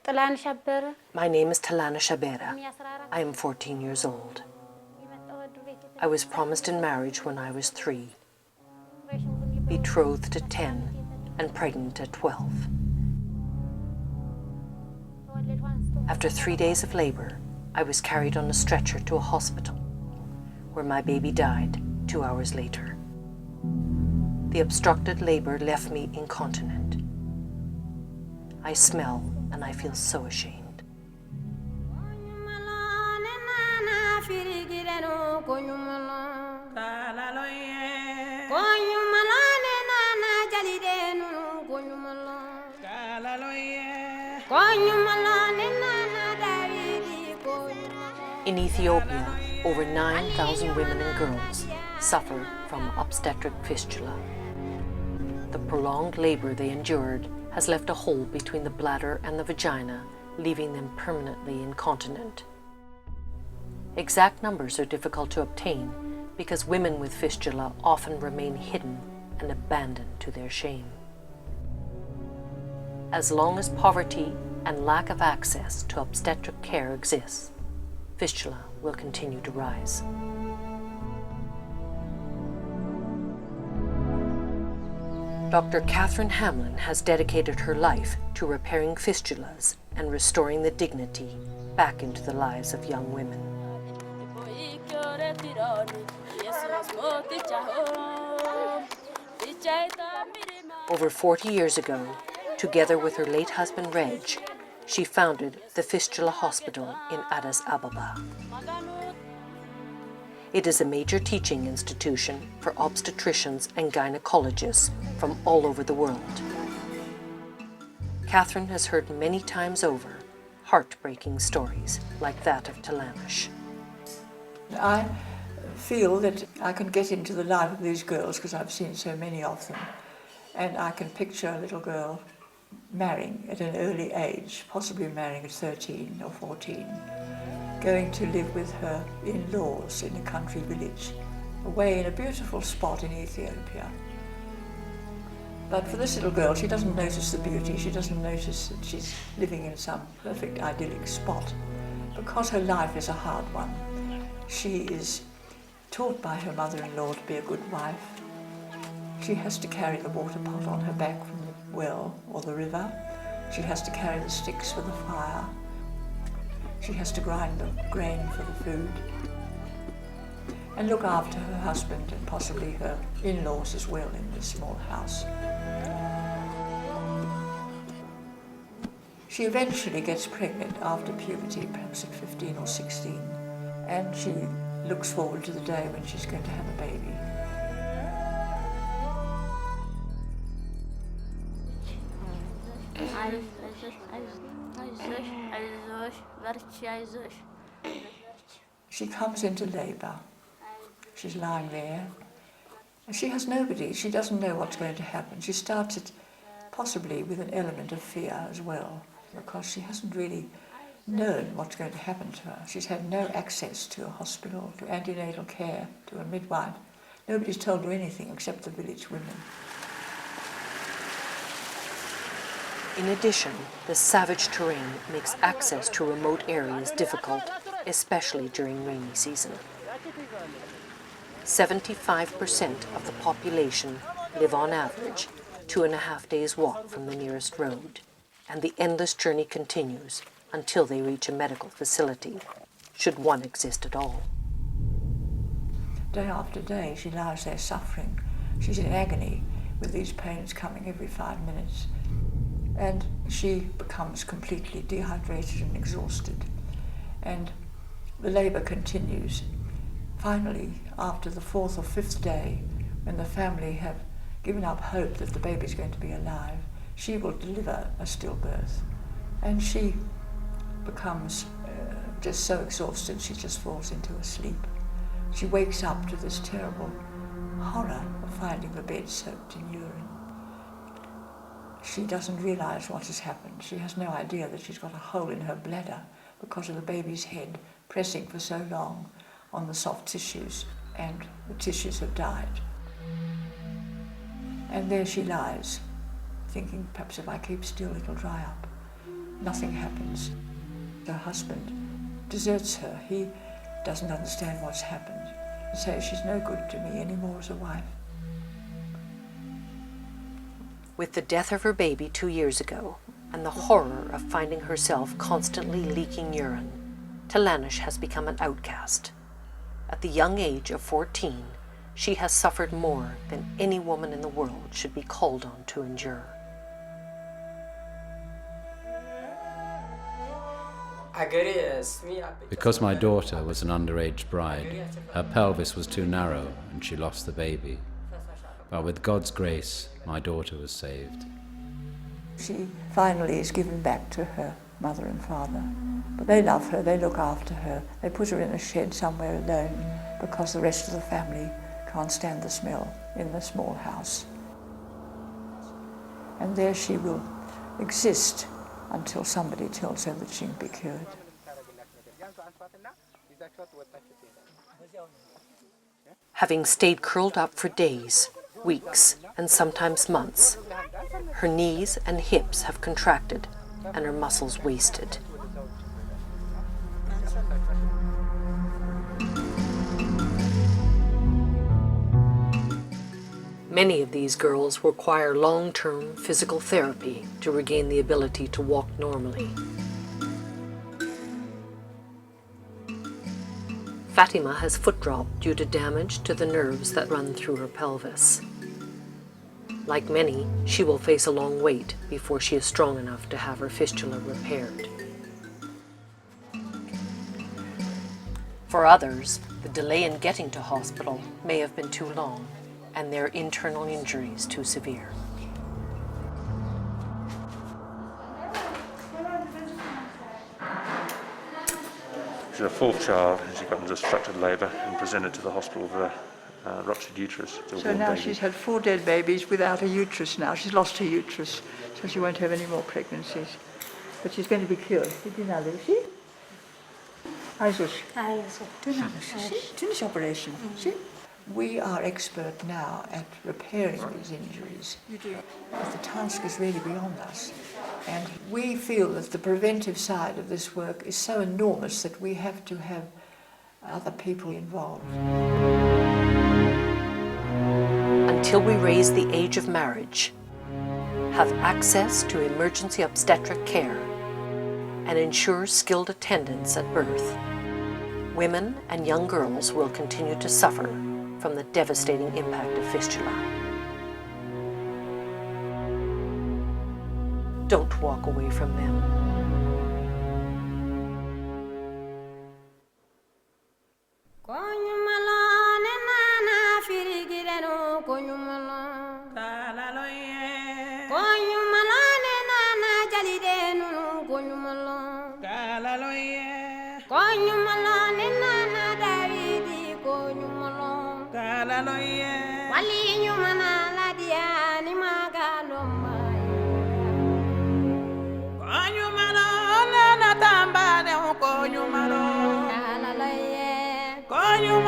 My name is Telanish. I am 14 years old. I was promised in marriage when I was 3, betrothed at 10, and pregnant at 12. After 3 days of labor, I was carried on a stretcher to a hospital, where my baby died 2 hours later. The obstructed labor left me incontinent. I smell and I feel so ashamed. In Ethiopia, over 9,000 women and girls suffer from obstetric fistula. The prolonged labor they endured has left a hole between the bladder and the vagina, leaving them permanently incontinent. Exact numbers are difficult to obtain because women with fistula often remain hidden and abandoned to their shame. As long as poverty and lack of access to obstetric care exists, fistula will continue to rise. Dr. Catherine Hamlin has dedicated her life to repairing fistulas and restoring the dignity back into the lives of young women. Over 40 years ago, together with her late husband Reg, she founded the Fistula Hospital in Addis Ababa. It is a major teaching institution for obstetricians and gynecologists from all over the world. Catherine has heard many times over heartbreaking stories like that of Telanish. I feel that I can get into the life of these girls because I've seen so many of them, and I can picture a little girl marrying at an early age, possibly marrying at 13 or 14, going to live with her in-laws in a country village, away in a beautiful spot in Ethiopia. But for this little girl, she doesn't notice the beauty, she doesn't notice that she's living in some perfect idyllic spot, because her life is a hard one. She is taught by her mother-in-law to be a good wife. She has to carry the water pot on her back from the well or the river. She has to carry the sticks for the fire. She has to grind the grain for the food and look after her husband and possibly her in-laws as well in this small house. She eventually gets pregnant after puberty, perhaps at 15 or 16, and she looks forward to the day when she's going to have a baby. She comes into labour. She's lying there. She has nobody. She doesn't know what's going to happen. She starts it possibly with an element of fear as well, because she hasn't really known what's going to happen to her. She's had no access to a hospital, to antenatal care, to a midwife. Nobody's told her anything except the village women. In addition, the savage terrain makes access to remote areas difficult, especially during rainy season. 75% of the population live on average 2.5 days walk from the nearest road, and the endless journey continues until they reach a medical facility, should one exist at all. Day after day she lies there suffering. She's in agony with these pains coming every 5 minutes. And she becomes completely dehydrated and exhausted. And the labour continues. Finally, after the 4th or 5th day, when the family have given up hope that the baby's going to be alive, she will deliver a stillbirth. And she becomes just so exhausted she just falls into a sleep. She wakes up to this terrible horror of finding the bed soaked in urine. She doesn't realise what has happened. She has no idea that she's got a hole in her bladder because of the baby's head pressing for so long on the soft tissues, and the tissues have died. And there she lies, thinking perhaps if I keep still it'll dry up. nothing happens. Her husband deserts her. He doesn't understand what's happened. So she's no good to me anymore as a wife. With the death of her baby 2 years ago and the horror of finding herself constantly leaking urine, Telanish has become an outcast. At the young age of 14, she has suffered more than any woman in the world should be called on to endure. Because my daughter was an underage bride, her pelvis was too narrow and she lost the baby. But with God's grace, my daughter was saved. She finally is given back to her mother and father. But they love her, they look after her. They put her in a shed somewhere alone because the rest of the family can't stand the smell in the small house. And there she will exist until somebody tells her that she can be cured. Having stayed curled up for days, weeks, and sometimes months, her knees and hips have contracted and her muscles wasted. Many of these girls require long-term physical therapy to regain the ability to walk normally. Fatima has foot drop due to damage to the nerves that run through her pelvis. Like many, she will face a long wait before she is strong enough to have her fistula repaired. For others, the delay in getting to hospital may have been too long and their internal injuries too severe. She's a fourth child, and she got into obstructed labour and presented to the hospital with a ruptured uterus. So now she's had 4 dead babies without a uterus now. She's lost her uterus, so she won't have any more pregnancies. But she's going to be cured. We are expert now at repairing these injuries. But the task is really beyond us. And we feel that the preventive side of this work is so enormous that we have to have other people involved. Until we raise the age of marriage, have access to emergency obstetric care, and ensure skilled attendance at birth, women and young girls will continue to suffer from the devastating impact of fistula. Don't walk away from them. Konyu